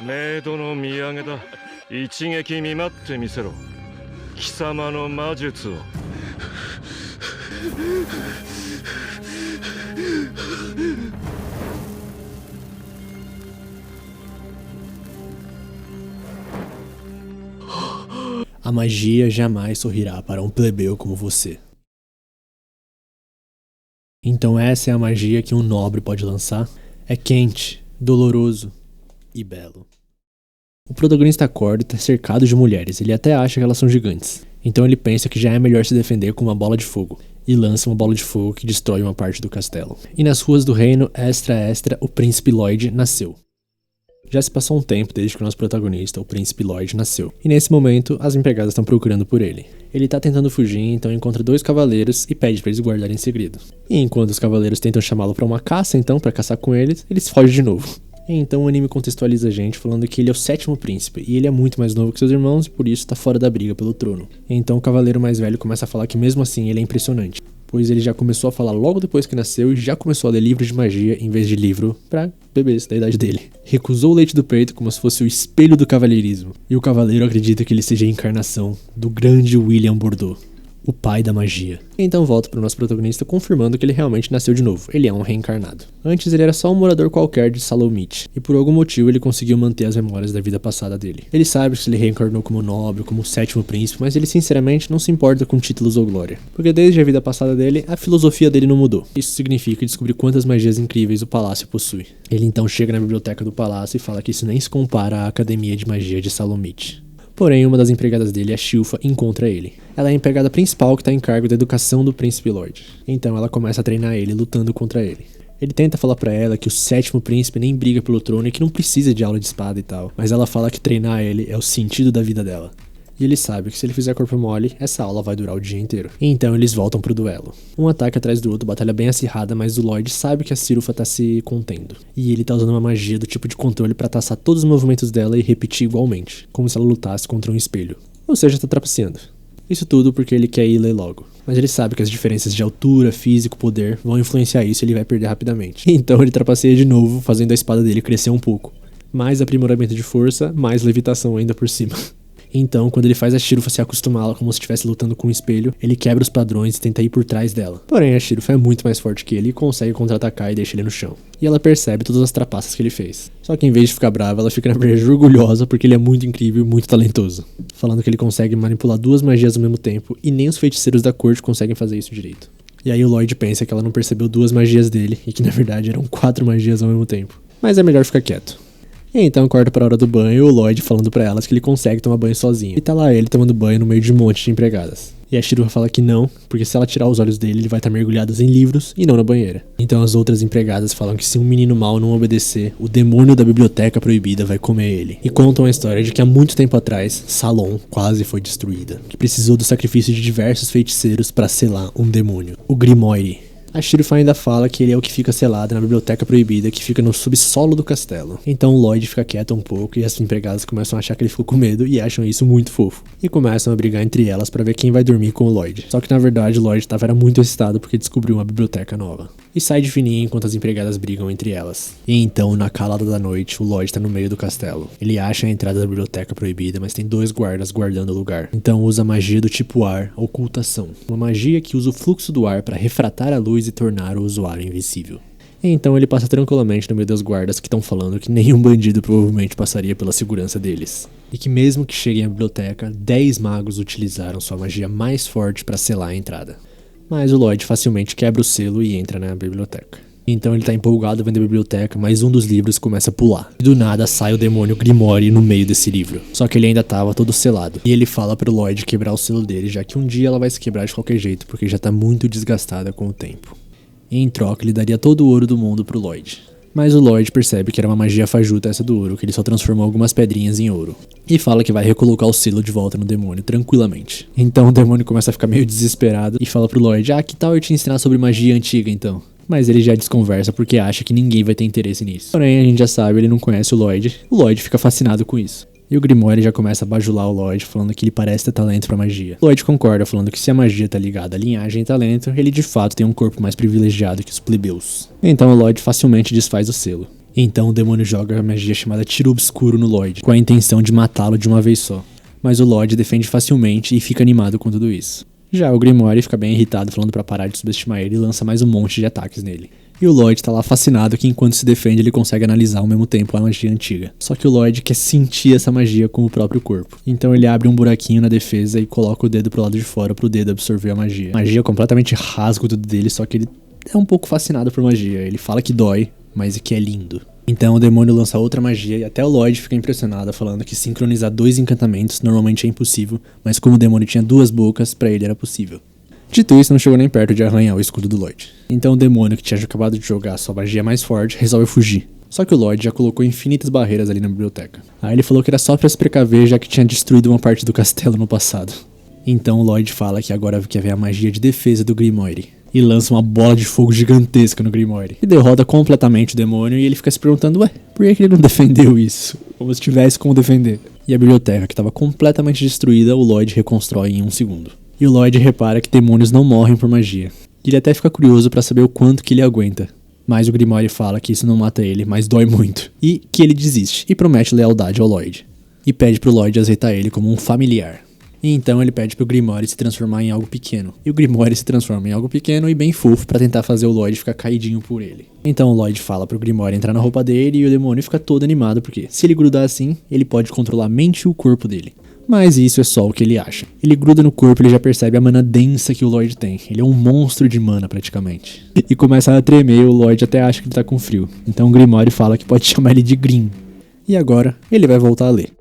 メイドの土産だ。一撃見舞ってみせろ。貴様の魔術を。A magia jamais sorrirá para um plebeu como você. Então essa é a magia que um nobre pode lançar? É quente, doloroso e belo. O protagonista acorda e está cercado de mulheres, ele até acha que elas são gigantes. Então ele pensa que já é melhor se defender com uma bola de fogo, e lança uma bola de fogo que destrói uma parte do castelo. E nas ruas do reino, extra, o príncipe Lloyd nasceu. Já se passou um tempo desde que o nosso protagonista, o príncipe Lloyd, nasceu. E nesse momento, as empregadas estão procurando por ele. Ele tá tentando fugir, então encontra dois cavaleiros e pede pra eles guardarem segredo. E enquanto os cavaleiros tentam chamá-lo pra uma caça, então, pra caçar com eles fogem de novo. E então o anime contextualiza a gente falando que ele é o sétimo príncipe, e ele é muito mais novo que seus irmãos e por isso tá fora da briga pelo trono. E então o cavaleiro mais velho começa a falar que mesmo assim ele é impressionante, pois ele já começou a falar logo depois que nasceu e já começou a ler livros de magia em vez de livro pra bebês da idade dele. Recusou o leite do peito como se fosse o espelho do cavalheirismo. E o cavaleiro acredita que ele seja a encarnação do grande William Bordeaux, o pai da magia. Então volta pro nosso protagonista confirmando que ele realmente nasceu de novo, ele é um reencarnado. Antes ele era só um morador qualquer de Salomit, e por algum motivo ele conseguiu manter as memórias da vida passada dele. Ele sabe que ele reencarnou como nobre, como o sétimo príncipe, mas ele sinceramente não se importa com títulos ou glória, porque desde a vida passada dele, a filosofia dele não mudou. Isso significa descobrir quantas magias incríveis o palácio possui. Ele então chega na biblioteca do palácio e fala que isso nem se compara à academia de magia de Salomit. Porém, uma das empregadas dele, a Shilfa, encontra ele. Ela é a empregada principal que está em cargo da educação do príncipe Lloyd. Então ela começa a treinar ele, lutando contra ele. Ele tenta falar pra ela que o sétimo príncipe nem briga pelo trono e que não precisa de aula de espada e tal. Mas ela fala que treinar ele é o sentido da vida dela. E ele sabe que se ele fizer corpo mole, essa aula vai durar o dia inteiro. E então eles voltam pro duelo. Um ataque atrás do outro, batalha bem acirrada, mas o Lloyd sabe que a Silfa tá se contendo. E ele tá usando uma magia do tipo de controle pra taçar todos os movimentos dela e repetir igualmente, como se ela lutasse contra um espelho. Ou seja, tá trapaceando. Isso tudo porque ele quer ir ler logo. Mas ele sabe que as diferenças de altura, físico, poder vão influenciar isso e ele vai perder rapidamente. Então ele trapaceia de novo, fazendo a espada dele crescer um pouco. Mais aprimoramento de força, mais levitação ainda por cima. Então, quando ele faz a Shilfa se acostumá-la como se estivesse lutando com um espelho, ele quebra os padrões e tenta ir por trás dela. Porém, a Shilfa é muito mais forte que ele e consegue contra-atacar e deixa ele no chão. E ela percebe todas as trapaças que ele fez. Só que em vez de ficar brava, ela fica na verdade orgulhosa porque ele é muito incrível e muito talentoso. Falando que ele consegue manipular duas magias ao mesmo tempo e nem os feiticeiros da corte conseguem fazer isso direito. E aí o Lloyd pensa que ela não percebeu duas magias dele e que na verdade eram 4 magias ao mesmo tempo. Mas é melhor ficar quieto. E então corta pra hora do banho e o Lloyd falando pra elas que ele consegue tomar banho sozinho. E tá lá ele tomando banho no meio de um monte de empregadas. E a Shilfa fala que não, porque se ela tirar os olhos dele, ele vai estar mergulhado em livros e não na banheira. Então as outras empregadas falam que se um menino mau não obedecer, o demônio da biblioteca proibida vai comer ele. E contam a história de que há muito tempo atrás, Salon quase foi destruída, que precisou do sacrifício de diversos feiticeiros para selar um demônio, o Grimoire. A Shilfa ainda fala que ele é o que fica selado na biblioteca proibida que fica no subsolo do castelo. Então o Lloyd fica quieto um pouco e as empregadas começam a achar que ele ficou com medo e acham isso muito fofo. E começam a brigar entre elas pra ver quem vai dormir com o Lloyd. Só que na verdade o Lloyd era muito excitado porque descobriu uma biblioteca nova. E sai de fininho enquanto as empregadas brigam entre elas. E então, na calada da noite, o Lloyd tá no meio do castelo. Ele acha a entrada da biblioteca proibida, mas tem 2 guardas guardando o lugar. Então usa a magia do tipo ar, ocultação. Uma magia que usa o fluxo do ar pra refratar a luz e tornar o usuário invisível. E então ele passa tranquilamente no meio das guardas que estão falando que nenhum bandido provavelmente passaria pela segurança deles. E que mesmo que cheguem à biblioteca, 10 magos utilizaram sua magia mais forte pra selar a entrada. Mas o Lloyd facilmente quebra o selo e entra na biblioteca. Então ele tá empolgado vendo a biblioteca, mas um dos livros começa a pular. E do nada sai o demônio Grimoire no meio desse livro. Só que ele ainda tava todo selado. E ele fala pro Lloyd quebrar o selo dele, já que um dia ela vai se quebrar de qualquer jeito, porque já tá muito desgastada com o tempo. E em troca ele daria todo o ouro do mundo pro Lloyd. Mas o Lloyd percebe que era uma magia fajuta essa do ouro, que ele só transformou algumas pedrinhas em ouro. E fala que vai recolocar o selo de volta no demônio, tranquilamente. Então o demônio começa a ficar meio desesperado e fala pro Lloyd, que tal eu te ensinar sobre magia antiga então? Mas ele já desconversa porque acha que ninguém vai ter interesse nisso. Porém, a gente já sabe, ele não conhece o Lloyd fica fascinado com isso. E o Grimoire já começa a bajular o Lloyd, falando que ele parece ter talento pra magia. O Lloyd concorda, falando que se a magia tá ligada à linhagem e talento, ele de fato tem um corpo mais privilegiado que os plebeus. Então o Lloyd facilmente desfaz o selo. Então o demônio joga a magia chamada Tiro Obscuro no Lloyd, com a intenção de matá-lo de uma vez só. Mas o Lloyd defende facilmente e fica animado com tudo isso. Já o Grimoire fica bem irritado falando pra parar de subestimar ele e lança mais um monte de ataques nele. E o Lloyd tá lá fascinado que enquanto se defende ele consegue analisar ao mesmo tempo a magia antiga. Só que o Lloyd quer sentir essa magia com o próprio corpo. Então ele abre um buraquinho na defesa e coloca o dedo pro lado de fora pro dedo absorver a magia. A magia completamente rasga o dedo dele, só que ele é um pouco fascinado por magia. Ele fala que dói, mas que é lindo. Então o demônio lança outra magia e até o Lloyd fica impressionado, falando que sincronizar 2 encantamentos normalmente é impossível, mas como o demônio tinha 2 bocas, pra ele era possível. Dito isso, não chegou nem perto de arranhar o escudo do Lloyd. Então o demônio, que tinha acabado de jogar sua magia mais forte, resolve fugir. Só que o Lloyd já colocou infinitas barreiras ali na biblioteca. Aí ele falou que era só pra se precaver, já que tinha destruído uma parte do castelo no passado. Então o Lloyd fala que agora quer ver a magia de defesa do Grimoire. E lança uma bola de fogo gigantesca no Grimoire. E derrota completamente o demônio e ele fica se perguntando, ué, por que ele não defendeu isso? Como se tivesse como defender. E a biblioteca, que estava completamente destruída, o Lloyd reconstrói em 1 segundo. E o Lloyd repara que demônios não morrem por magia. E ele até fica curioso pra saber o quanto que ele aguenta. Mas o Grimoire fala que isso não mata ele, mas dói muito. E que ele desiste e promete lealdade ao Lloyd. E pede pro Lloyd aceitar ele como um familiar. E então ele pede pro Grimoire se transformar em algo pequeno. E o Grimoire se transforma em algo pequeno e bem fofo pra tentar fazer o Lloyd ficar caidinho por ele. Então o Lloyd fala pro Grimoire entrar na roupa dele e o demônio fica todo animado porque se ele grudar assim, ele pode controlar a mente e o corpo dele. Mas isso é só o que ele acha. Ele gruda no corpo e ele já percebe a mana densa que o Lloyd tem. Ele é um monstro de mana praticamente. E começa a tremer e o Lloyd até acha que ele tá com frio. Então o Grimoire fala que pode chamar ele de Grim. E agora ele vai voltar a ler.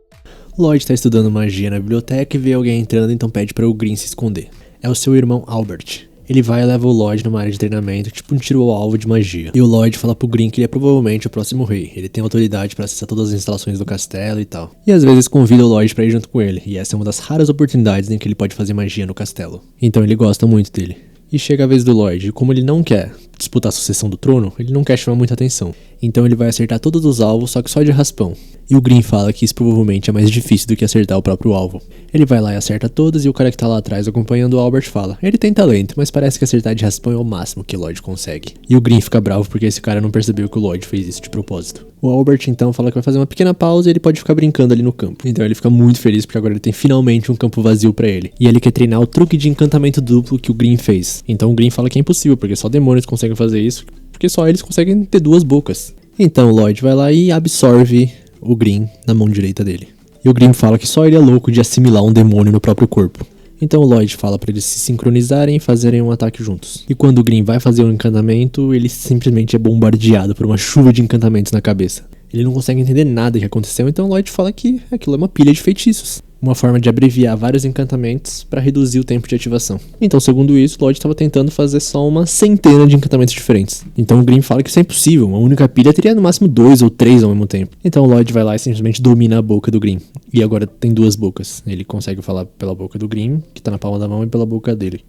Lloyd tá estudando magia na biblioteca e vê alguém entrando, então pede para o Grim se esconder. É o seu irmão Albert. Ele vai e leva o Lloyd numa área de treinamento, tipo um tiro ao alvo de magia. E o Lloyd fala pro Grim que ele é provavelmente o próximo rei. Ele tem autoridade para acessar todas as instalações do castelo e tal. E às vezes convida o Lloyd pra ir junto com ele. E essa é uma das raras oportunidades em que ele pode fazer magia no castelo. Então ele gosta muito dele. E chega a vez do Lloyd, e como ele não quer disputar a sucessão do trono, ele não quer chamar muita atenção. Então ele vai acertar todos os alvos, só que só de raspão. E o Grim fala que isso provavelmente é mais difícil do que acertar o próprio alvo. Ele vai lá e acerta todas e o cara que tá lá atrás acompanhando o Albert fala: ele tem talento, mas parece que acertar de raspão é o máximo que o Lloyd consegue. E o Grim fica bravo porque esse cara não percebeu que o Lloyd fez isso de propósito. O Albert então fala que vai fazer uma pequena pausa e ele pode ficar brincando ali no campo. Então ele fica muito feliz porque agora ele tem finalmente um campo vazio pra ele. E ele quer treinar o truque de encantamento duplo que o Grim fez. Então o Grim fala que é impossível, porque só demônios conseguem fazer isso, porque só eles conseguem ter 2 bocas. Então o Lloyd vai lá e absorve o Grim na mão direita dele. E o Grim fala que só ele é louco de assimilar um demônio no próprio corpo. Então o Lloyd fala pra eles se sincronizarem e fazerem um ataque juntos. E quando o Grim vai fazer um encantamento, ele simplesmente é bombardeado por uma chuva de encantamentos na cabeça. Ele não consegue entender nada que aconteceu, então o Lloyd fala que aquilo é uma pilha de feitiços. Uma forma de abreviar vários encantamentos para reduzir o tempo de ativação. Então, segundo isso, o Lloyd estava tentando fazer só uma centena de encantamentos diferentes. Então o Grim fala que isso é impossível, uma única pilha teria no máximo 2 ou 3 ao mesmo tempo. Então o Lloyd vai lá e simplesmente domina a boca do Grim. E agora tem 2 bocas. Ele consegue falar pela boca do Grim, que tá na palma da mão, e pela boca dele.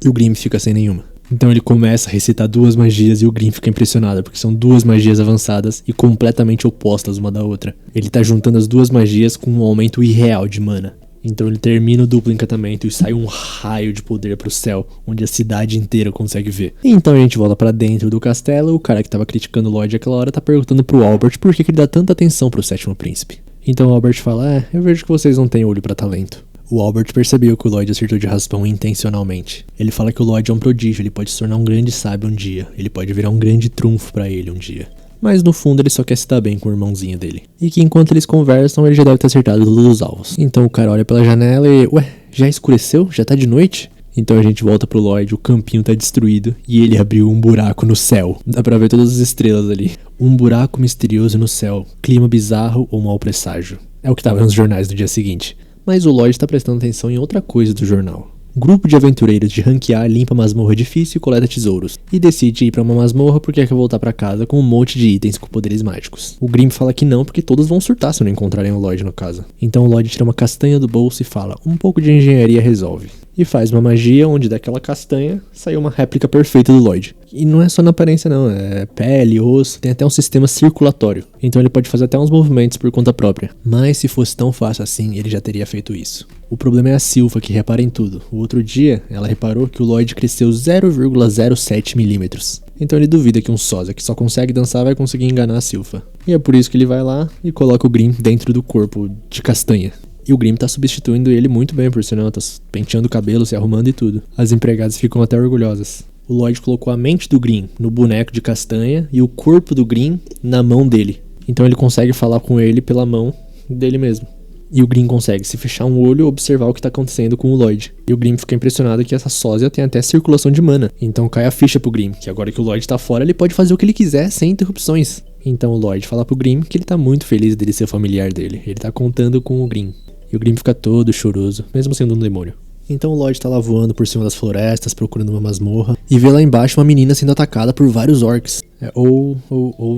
E o Grim fica sem nenhuma. Então ele começa a recitar 2 magias e o Grim fica impressionado, porque são 2 magias avançadas e completamente opostas uma da outra. Ele tá juntando as 2 magias com um aumento irreal de mana. Então ele termina o duplo encantamento e sai um raio de poder pro céu, onde a cidade inteira consegue ver. Então a gente volta pra dentro do castelo, o cara que tava criticando o Lloyd aquela hora tá perguntando pro Albert por que ele dá tanta atenção pro 7º príncipe. Então o Albert fala, eu vejo que vocês não têm olho pra talento. O Albert percebeu que o Lloyd acertou de raspão intencionalmente. Ele fala que o Lloyd é um prodígio, ele pode se tornar um grande sábio um dia. Ele pode virar um grande trunfo pra ele um dia. Mas no fundo ele só quer se dar bem com o irmãozinho dele. E que enquanto eles conversam, ele já deve ter acertado todos os alvos. Então o cara olha pela janela e... Ué, já escureceu? Já tá de noite? Então a gente volta pro Lloyd, o campinho tá destruído e ele abriu um buraco no céu. Dá pra ver todas as estrelas ali. Um buraco misterioso no céu. Clima bizarro ou mau presságio. É o que tava nos jornais no dia seguinte. Mas o Lloyd tá prestando atenção em outra coisa do jornal. Grupo de aventureiros de rank A limpa masmorra difícil e coleta tesouros. E decide ir pra uma masmorra porque quer voltar pra casa com um monte de itens com poderes mágicos. O Grim fala que não porque todos vão surtar se não encontrarem o Lloyd no caso. Então o Lloyd tira uma castanha do bolso e fala, um pouco de engenharia resolve. E faz uma magia onde daquela castanha saiu uma réplica perfeita do Lloyd. E não é só na aparência não, é pele, osso, tem até um sistema circulatório. Então ele pode fazer até uns movimentos por conta própria. Mas se fosse tão fácil assim, ele já teria feito isso. O problema é a Silpha, que repara em tudo. O outro dia, ela reparou que o Lloyd cresceu 0,07 milímetros. Então ele duvida que um sósia que só consegue dançar vai conseguir enganar a Silpha. E é por isso que ele vai lá e coloca o Grimm dentro do corpo de castanha. E o Grimm tá substituindo ele muito bem, por sinal, tá penteando o cabelo, se arrumando e tudo. As empregadas ficam até orgulhosas. O Lloyd colocou a mente do Grimm no boneco de castanha e o corpo do Grimm na mão dele. Então ele consegue falar com ele pela mão dele mesmo. E o Grimm consegue se fechar um olho e observar o que tá acontecendo com o Lloyd. E o Grimm fica impressionado que essa sósia tem até circulação de mana. Então cai a ficha pro Grimm, que agora que o Lloyd tá fora, ele pode fazer o que ele quiser sem interrupções. Então o Lloyd fala pro Grimm que ele tá muito feliz dele ser familiar dele. Ele tá contando com o Grimm. E o Grimm fica todo choroso, mesmo sendo um demônio. Então o Lloyd tá lá voando por cima das florestas, procurando uma masmorra, e vê lá embaixo uma menina sendo atacada por vários orcs. Ou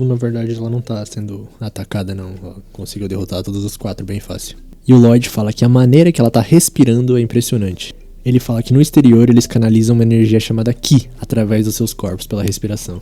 na verdade ela não tá sendo atacada não, ela conseguiu derrotar todos os 4 bem fácil. E o Lloyd fala que a maneira que ela tá respirando é impressionante. Ele fala que no exterior eles canalizam uma energia chamada Ki, através dos seus corpos pela respiração.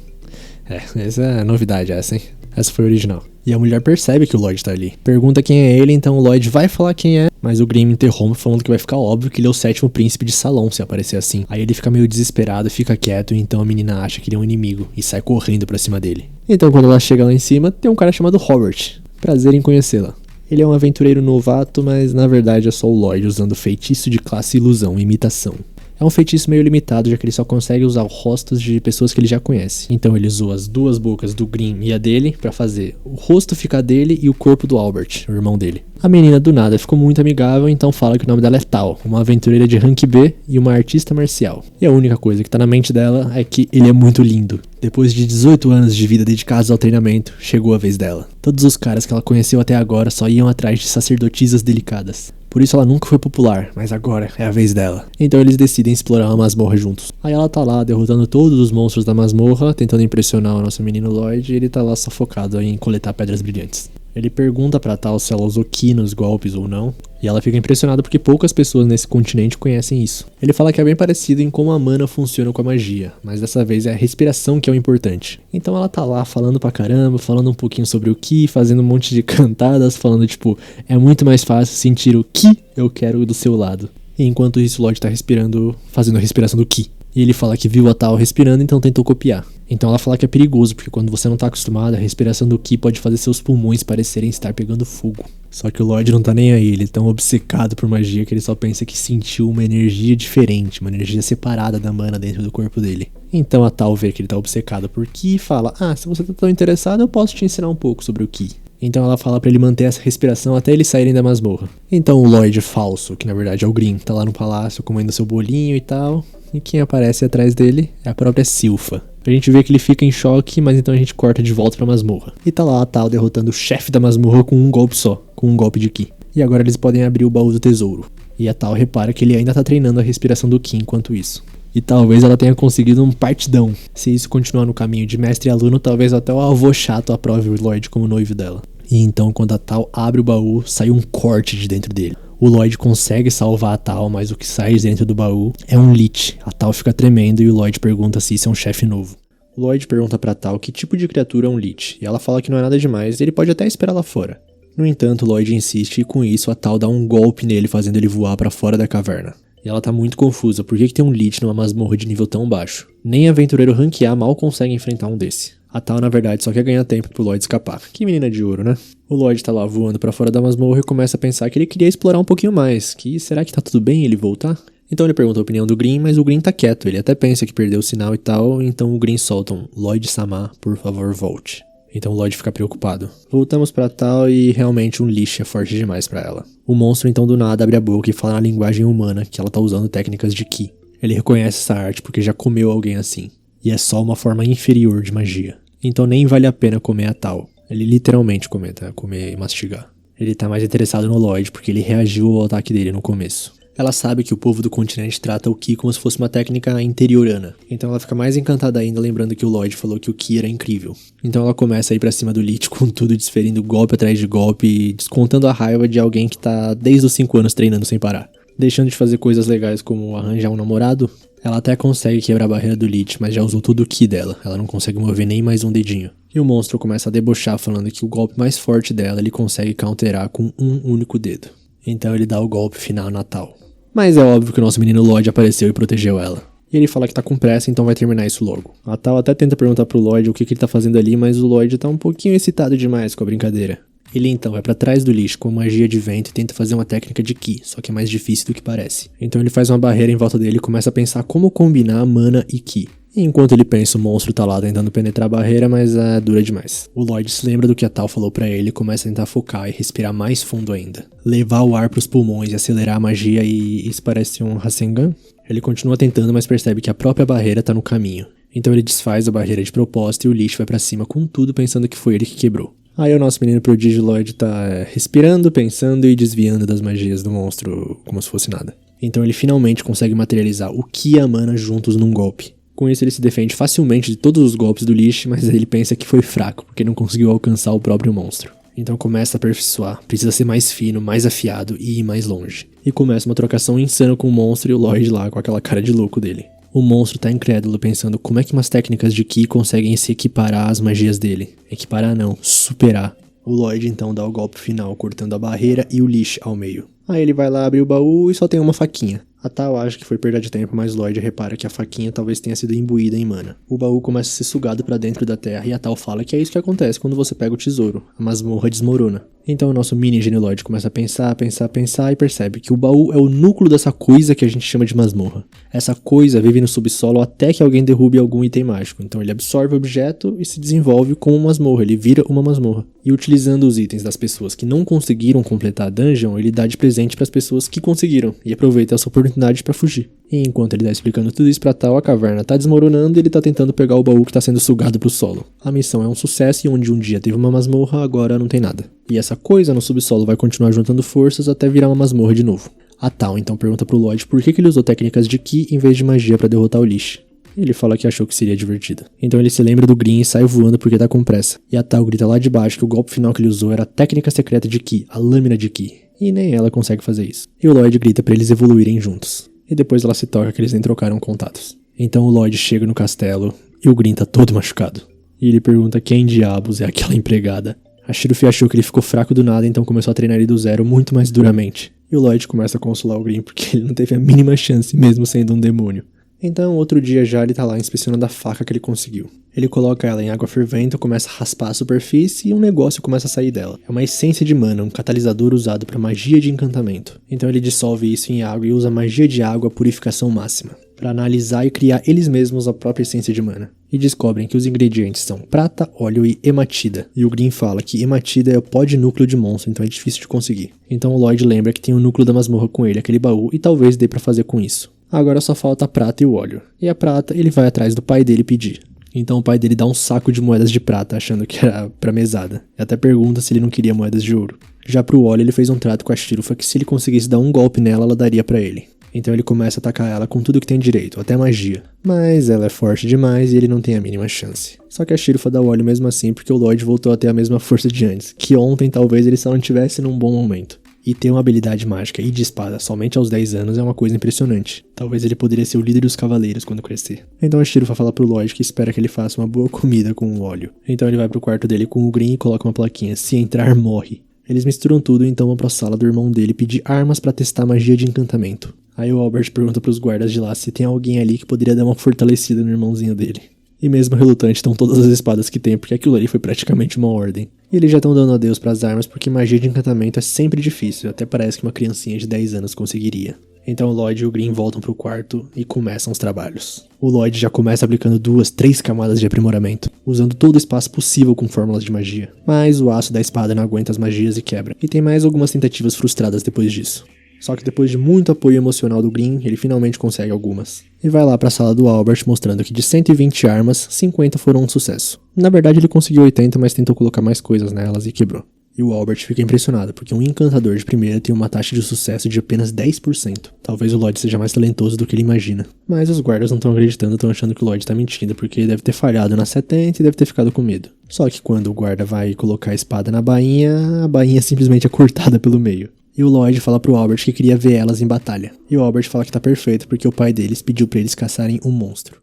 Essa é a novidade essa, hein? Essa foi a original. E a mulher percebe que o Lloyd tá ali. Pergunta quem é ele, então o Lloyd vai falar quem é, mas o Grimm interrompe falando que vai ficar óbvio que ele é o 7º príncipe de Salon se aparecer assim. Aí ele fica meio desesperado, fica quieto, e então a menina acha que ele é um inimigo e sai correndo pra cima dele. Então quando ela chega lá em cima, tem um cara chamado Robert. Prazer em conhecê-la. Ele é um aventureiro novato, mas na verdade é só o Lloyd usando feitiço de classe ilusão, imitação. É um feitiço meio limitado, já que ele só consegue usar rostos de pessoas que ele já conhece. Então ele usou as 2 bocas do Grimm e a dele pra fazer o rosto ficar dele e o corpo do Albert, o irmão dele. A menina do nada ficou muito amigável, então fala que o nome dela é Tal, uma aventureira de rank B e uma artista marcial. E a única coisa que tá na mente dela é que ele é muito lindo. Depois de 18 anos de vida dedicados ao treinamento, chegou a vez dela. Todos os caras que ela conheceu até agora só iam atrás de sacerdotisas delicadas. Por isso ela nunca foi popular, mas agora é a vez dela. Então eles decidem explorar uma masmorra juntos. Aí ela tá lá derrotando todos os monstros da masmorra, tentando impressionar o nosso menino Lloyd, e ele tá lá só focado em coletar pedras brilhantes. Ele pergunta pra Tal se ela usou Ki nos golpes ou não, e ela fica impressionada porque poucas pessoas nesse continente conhecem isso. Ele fala que é bem parecido em como a mana funciona com a magia, mas dessa vez é a respiração que é o importante. Então ela tá lá falando pra caramba, falando um pouquinho sobre o Ki, fazendo um monte de cantadas, falando tipo, é muito mais fácil sentir o Ki, eu quero do seu lado. E enquanto isso o Lloyd tá respirando, fazendo a respiração do Ki. E ele fala que viu a Tal respirando, então tentou copiar. Então ela fala que é perigoso, porque quando você não tá acostumado, a respiração do Ki pode fazer seus pulmões parecerem estar pegando fogo. Só que o Lloyd não tá nem aí, ele é tão obcecado por magia que ele só pensa que sentiu uma energia diferente, uma energia separada da mana dentro do corpo dele. Então a Tal vê que ele tá obcecado por Ki e fala, se você tá tão interessado, eu posso te ensinar um pouco sobre o Ki. Então ela fala pra ele manter essa respiração até eles saírem da masmorra. Então o Lloyd falso, que na verdade é o Grimm, tá lá no palácio comendo seu bolinho e tal, e quem aparece atrás dele é a própria Silfa. A gente vê que ele fica em choque, mas então a gente corta de volta pra masmorra. E tá lá a Tal derrotando o chefe da masmorra com um golpe só, com um golpe de Ki. E agora eles podem abrir o baú do tesouro. E a Tal repara que ele ainda tá treinando a respiração do Ki enquanto isso. E talvez ela tenha conseguido um partidão. Se isso continuar no caminho de mestre e aluno, talvez até o avô chato aprove o Lloyd como noivo dela. E então quando a Tal abre o baú, sai um corte de dentro dele. O Lloyd consegue salvar a Tal, mas o que sai de dentro do baú é um Lich. A Tal fica tremendo e o Lloyd pergunta se isso é um chefe novo. O Lloyd pergunta pra Tal que tipo de criatura é um Lich, e ela fala que não é nada demais e ele pode até esperar lá fora. No entanto, o Lloyd insiste e com isso a Tal dá um golpe nele, fazendo ele voar pra fora da caverna. E ela tá muito confusa, por que tem um Lich numa masmorra de nível tão baixo? Nem aventureiro rank A mal consegue enfrentar um desse. A Tal, na verdade, só quer ganhar tempo pro Lloyd escapar. Que menina de ouro, né? O Lloyd tá lá voando pra fora da masmorra e começa a pensar que ele queria explorar um pouquinho mais. Que será que tá tudo bem ele voltar? Então ele pergunta a opinião do Grimm, mas o Grimm tá quieto. Ele até pensa que perdeu o sinal e tal, então o Grimm solta um Lloyd-sama, por favor, volte. Então o Lloyd fica preocupado. Voltamos pra Tal e realmente um Lich é forte demais pra ela. O monstro então do nada abre a boca e fala na linguagem humana que ela tá usando técnicas de Ki. Ele reconhece essa arte porque já comeu alguém assim. E é só uma forma inferior de magia. Então nem vale a pena comer a Tal. Ele literalmente comenta, comer e mastigar. Ele tá mais interessado no Lloyd porque ele reagiu ao ataque dele no começo. Ela sabe que o povo do continente trata o Ki como se fosse uma técnica interiorana. Então ela fica mais encantada ainda lembrando que o Lloyd falou que o Ki era incrível. Então ela começa a ir pra cima do Lich com tudo, desferindo golpe atrás de golpe e descontando a raiva de alguém que tá desde os 5 anos treinando sem parar. Deixando de fazer coisas legais como arranjar um namorado, ela até consegue quebrar a barreira do Lich, mas já usou todo o Ki dela. Ela não consegue mover nem mais um dedinho. E o monstro começa a debochar falando que o golpe mais forte dela ele consegue counterar com um único dedo. Então ele dá o golpe final na Tal. Mas é óbvio que o nosso menino Lloyd apareceu e protegeu ela. E ele fala que tá com pressa, então vai terminar isso logo. A Tal até tenta perguntar pro Lloyd o que ele tá fazendo ali, mas o Lloyd tá um pouquinho excitado demais com a brincadeira. Ele então vai pra trás do lixo com magia de vento e tenta fazer uma técnica de Ki, só que é mais difícil do que parece. Então ele faz uma barreira em volta dele e começa a pensar como combinar mana e Ki. E enquanto ele pensa, o monstro tá lá tentando penetrar a barreira, mas dura demais. O Lloyd se lembra do que a Tal falou pra ele e começa a tentar focar e respirar mais fundo ainda. Levar o ar pros pulmões e acelerar a magia e... isso parece um Rasengan? Ele continua tentando, mas percebe que a própria barreira tá no caminho. Então ele desfaz a barreira de propósito e o lixo vai pra cima com tudo pensando que foi ele que quebrou. Aí o nosso menino prodígio Lloyd tá respirando, pensando e desviando das magias do monstro como se fosse nada. Então ele finalmente consegue materializar o Ki e a mana juntos num golpe. Com isso ele se defende facilmente de todos os golpes do lixo, mas ele pensa que foi fraco, porque não conseguiu alcançar o próprio monstro. Então começa a aperfeiçoar, precisa ser mais fino, mais afiado e ir mais longe. E começa uma trocação insana com o monstro e o Lloyd lá com aquela cara de louco dele. O monstro tá incrédulo, pensando como é que umas técnicas de Ki conseguem se equiparar às magias dele. Equiparar não, superar. O Lloyd então dá o golpe final, cortando a barreira e o lixo ao meio. Aí ele vai lá abrir o baú e só tem uma faquinha. A Tal acha que foi perda de tempo, mas Lloyd repara que a faquinha talvez tenha sido imbuída em mana. O baú começa a ser sugado pra dentro da terra e a Tal fala que é isso que acontece quando você pega o tesouro. A masmorra desmorona. Então o nosso mini gênio Lloyd começa a pensar e percebe que o baú é o núcleo dessa coisa que a gente chama de masmorra. Essa coisa vive no subsolo até que alguém derrube algum item mágico. Então ele absorve o objeto e se desenvolve como uma masmorra, ele vira uma masmorra. E utilizando os itens das pessoas que não conseguiram completar a dungeon, ele dá de presente para as pessoas que conseguiram e aproveita essa oportunidade para fugir. E enquanto ele tá explicando tudo isso pra Tal, a caverna tá desmoronando e ele tá tentando pegar o baú que tá sendo sugado pro solo. A missão é um sucesso e onde um dia teve uma masmorra, agora não tem nada. E essa coisa no subsolo vai continuar juntando forças até virar uma masmorra de novo. A Tal então pergunta pro Lloyd por que ele usou técnicas de Ki em vez de magia pra derrotar o lixo. Ele fala que achou que seria divertido. Então ele se lembra do Green e sai voando porque tá com pressa. E a Tal grita lá de baixo que o golpe final que ele usou era a técnica secreta de Ki, a lâmina de Ki. E nem ela consegue fazer isso. E o Lloyd grita pra eles evoluírem juntos. E depois ela se toca que eles nem trocaram contatos. Então o Lloyd chega no castelo e o Green tá todo machucado. E ele pergunta quem diabos é aquela empregada. A Shirufi achou que ele ficou fraco do nada, então começou a treinar ele do zero muito mais duramente. E o Lloyd começa a consolar o Green porque ele não teve a mínima chance mesmo sendo um demônio. Então outro dia já ele tá lá inspecionando a faca que ele conseguiu. Ele coloca ela em água fervente, começa a raspar a superfície e um negócio começa a sair dela. É uma essência de mana, um catalisador usado para magia de encantamento. Então ele dissolve isso em água e usa magia de água purificação máxima, para analisar e criar eles mesmos a própria essência de mana. E descobrem que os ingredientes são prata, óleo e hematida. E o Green fala que hematida é o pó de núcleo de monstro, então é difícil de conseguir. Então o Lloyd lembra que tem o núcleo da masmorra com ele, aquele baú, e talvez dê pra fazer com isso. Agora só falta a prata e o óleo. E a prata ele vai atrás do pai dele pedir. Então o pai dele dá um saco de moedas de prata, achando que era pra mesada. E até pergunta se ele não queria moedas de ouro. Já pro óleo ele fez um trato com a Shirufa que se ele conseguisse dar um golpe nela, ela daria pra ele. Então ele começa a atacar ela com tudo que tem direito, até magia. Mas ela é forte demais e ele não tem a mínima chance. Só que a Shirufa dá o óleo mesmo assim porque o Lloyd voltou a ter a mesma força de antes. Que ontem talvez ele só não tivesse num bom momento. E ter uma habilidade mágica e de espada somente aos 10 anos é uma coisa impressionante. Talvez ele poderia ser o líder dos cavaleiros quando crescer. Então a Shirufa fala pro Lloyd que espera que ele faça uma boa comida com o óleo. Então ele vai pro quarto dele com o Green e coloca uma plaquinha: se entrar, morre. Eles misturam tudo e então vão pra sala do irmão dele pedir armas pra testar magia de encantamento. Aí o Albert pergunta pros guardas de lá se tem alguém ali que poderia dar uma fortalecida no irmãozinho dele. E mesmo relutante estão todas as espadas que tem, porque aquilo ali foi praticamente uma ordem. E eles já estão dando adeus pras armas porque magia de encantamento é sempre difícil, até parece que uma criancinha de 10 anos conseguiria. Então o Lloyd e o Green voltam pro quarto e começam os trabalhos. O Lloyd já começa aplicando 2, 3 camadas de aprimoramento, usando todo o espaço possível com fórmulas de magia. Mas o aço da espada não aguenta as magias e quebra, e tem mais algumas tentativas frustradas depois disso. Só que depois de muito apoio emocional do Green, ele finalmente consegue algumas. E vai lá pra sala do Albert mostrando que de 120 armas, 50 foram um sucesso. Na verdade ele conseguiu 80, mas tentou colocar mais coisas nelas e quebrou. E o Albert fica impressionado, porque um encantador de primeira tem uma taxa de sucesso de apenas 10%. Talvez o Lloyd seja mais talentoso do que ele imagina. Mas os guardas não estão acreditando, estão achando que o Lloyd tá mentindo, porque ele deve ter falhado na 70 e deve ter ficado com medo. Só que quando o guarda vai colocar a espada na bainha, a bainha simplesmente é cortada pelo meio. E o Lloyd fala pro Albert que queria ver elas em batalha. E o Albert fala que tá perfeito porque o pai deles pediu pra eles caçarem um monstro.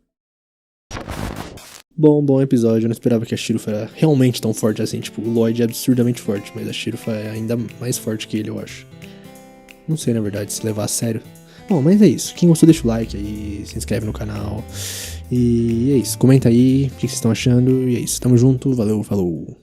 Bom episódio. Eu não esperava que a Shirufa era realmente tão forte assim. Tipo, o Lloyd é absurdamente forte, mas a Shirufa é ainda mais forte que ele, eu acho. Não sei, na verdade, se levar a sério. Bom, mas é isso. Quem gostou, deixa o like aí, se inscreve no canal. E é isso. Comenta aí o que vocês estão achando. E é isso. Tamo junto. Valeu, falou.